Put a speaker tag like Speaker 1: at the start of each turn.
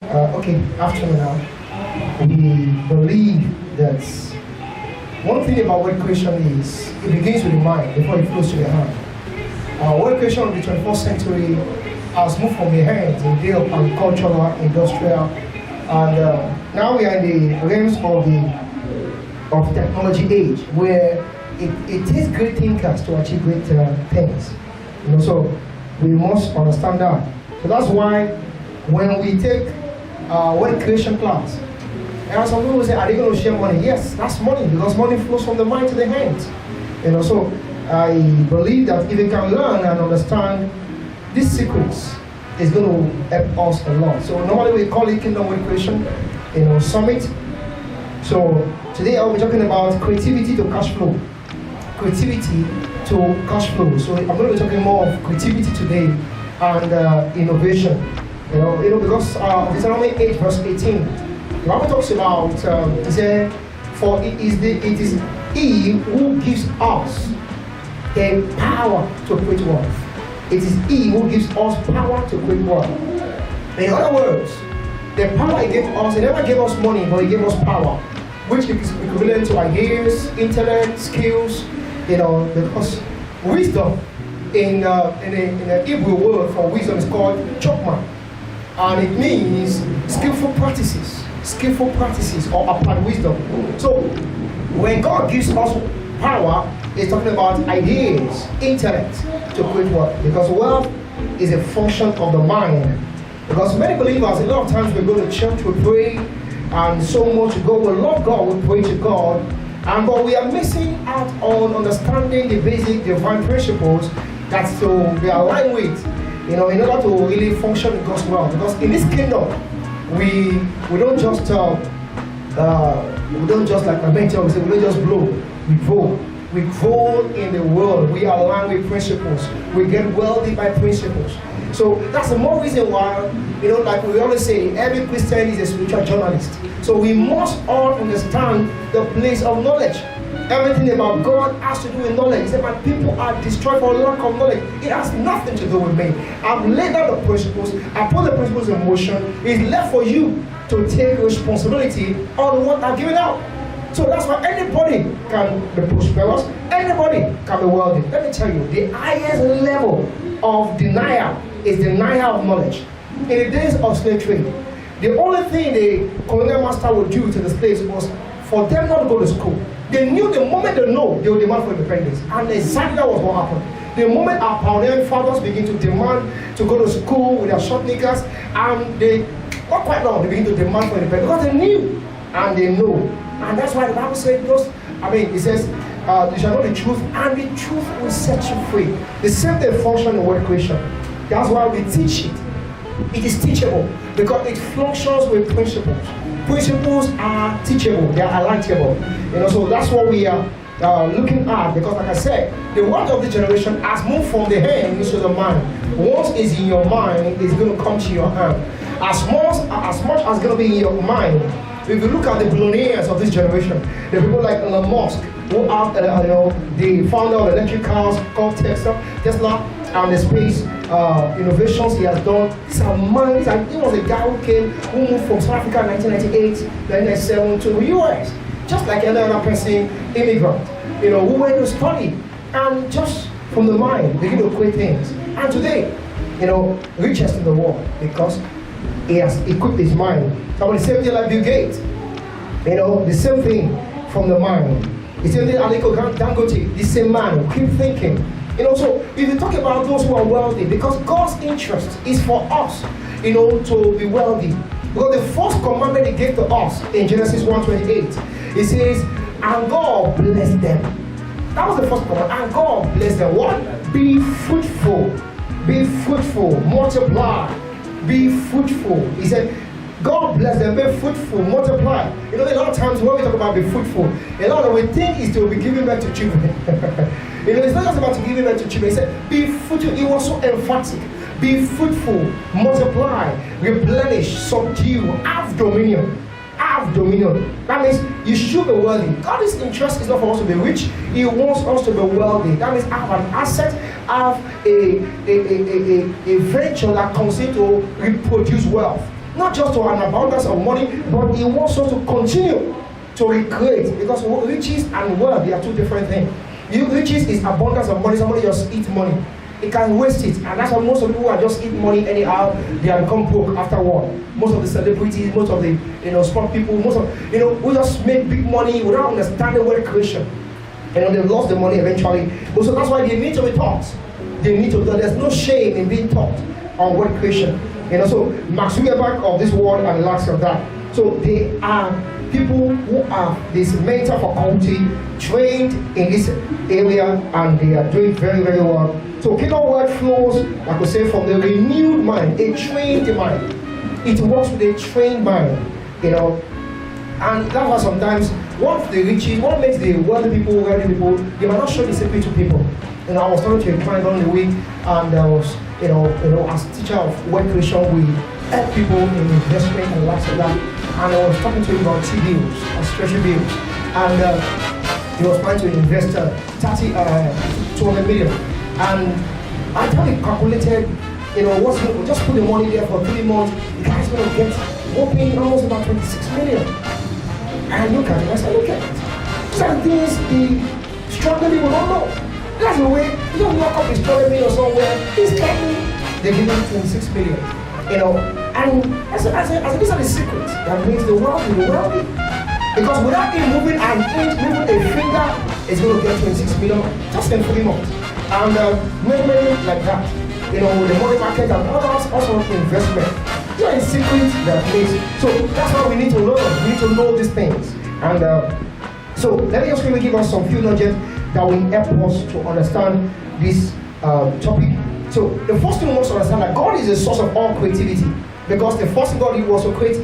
Speaker 1: Okay, afternoon now. We believe that one thing about word creation is it begins with the mind before it flows to the hand. Word creation of the 21st century has moved from the hands in the day of agricultural, industrial, and now we are in the realms of technology age where it takes great thinkers to achieve great things. So we must understand that. So that's why when we take word creation class, and some people say, are they going to share money? Yes, that's money, because money flows from the mind to the hands. So I believe that if we can learn and understand these secrets, it's going to help us a lot. So normally we call it Kingdom Word Creation, Summit. So today I'll be talking about creativity to cash flow. Creativity to cash flow. So I'm going to be talking more of creativity today and innovation. Because Deuteronomy 8 verse 18, the Bible talks about, it said, for it is He who gives us the power to create wealth. It is He who gives us power to create wealth. In other words, the power He gave us, He never gave us money, but He gave us power, which is equivalent to ideas, intellect, skills, because wisdom in the Hebrew word for wisdom is called chokmah. And it means skillful practices or applied wisdom. So when God gives us power, He's talking about ideas, intellect to create wealth. Because wealth is a function of the mind. Because many believers, a lot of times we go to church, we pray, and so much we go, we love God, we pray to God, but we are missing out on understanding the basic divine principles that's to be aligned with. In order to really function in God's world. Because in this kingdom, we don't just like I mentioned, we don't just blow, we grow. We grow in the world. We align with principles. We get wealthy by principles. So that's the more reason why, like we always say, every Christian is a spiritual journalist. So we must all understand the place of knowledge. Everything about God has to do with knowledge. He said, my people are destroyed for lack of knowledge. It has nothing to do with me. I've laid out the principles. I put the principles in motion. It's left for you to take responsibility on what I've given out. So that's why anybody can be prosperous. Anybody can be wealthy. Let me tell you, the highest level of denial is denial of knowledge. In the days of slave trade, the only thing the colonial master would do to the slaves was for them not to go to school. They knew the moment they know, they would demand for independence. And exactly that was what happened. The moment our pioneering fathers begin to demand to go to school with their short knickers, and they, not quite long, they begin to demand for independence. Because they knew and they know. And that's why the Bible says, it says, you shall know the truth, and the truth will set you free. The same thing functions in word creation. That's why we teach it. It is teachable because it functions with principles. Principles are teachable, they are enlightable. So that's what we are looking at, because like I said, the word of the generation has moved from the hand into the mind. Once it's in your mind, it's going to come to your hand. As much as going to be in your mind, if you look at the billionaires of this generation, the people like Elon Musk, who are the founder of electric cars called Tesla, and the space innovations he has done. These are minds. He was a guy who moved from South Africa in 1998, 1997 to the US, just like any other person, immigrant, who went to study and just from the mind begin to create things. And today, richest in the world because he has equipped his mind. Somebody same thing like Bill Gates, the same thing from the mind. The same thing Aliko Dangote, the same man, keep thinking. So if you talk about those who are wealthy, because God's interest is for us, to be wealthy. Because the first commandment He gave to us in Genesis 1:28, it says, and God blessed them. That was the first command. And God blessed them. What? Be fruitful, multiply, be fruitful. He said, God bless them, be fruitful, multiply. A lot of times when we talk about be fruitful, a lot of we think is to be giving back to children. It's not just about to give back to children. He said, be fruitful. He was so emphatic. Be fruitful, multiply, replenish, subdue, have dominion. Have dominion. That means you should be wealthy. God's interest is not for us to be rich. He wants us to be wealthy. That means have an asset, have a venture that comes in to reproduce wealth. not just to an abundance of money, but He wants us to continue to recreate, because riches and wealth, they are two different things. Riches is abundance of money. Somebody just eat money. It can waste it, and that's why most of the people who are just eat money anyhow, they have become broke afterward. Most of the celebrities, most of the sport people, most of who just make big money without understanding wealth creation. They lost the money eventually. But so that's why they need to be taught. They need to. There's no shame in being taught on wealth creation. So Max Zuckerberg of this world and lots of that. So they are people who are this mental faculty, trained in this area, and they are doing very, very well. So kingdom wealth flows, like we say, from the renewed mind, a trained mind. It works with a trained mind, and that's why sometimes what makes the wealthy people, they might not show the secret to people. I was talking to a client on the week, and I was, as teacher of wealth creation, we help people in investment and lots of that. And I was talking to him about T-bills, treasury bills, and he was trying to invest 200 million. And I thought he calculated, just put the money there for 3 months, the guy's going to get whopping almost about 26 million. And I look at it, I said, look at it. Some things the stronger people don't know. That's the way, you don't lock up his 200 million somewhere, he's getting, they give him 26 million. And I said, these are the secrets that makes the wealthy. Because without him moving an inch, moving a finger, it's going to get 26 million just in 3 months. And many like that. The money market and others also investment. There are secrets that makes. So that's why we need to learn. We need to know these things. And so let me just quickly give us some few nudges that will help us to understand this topic. So the first thing we must understand that God is the source of all creativity, because the first thing God did was to create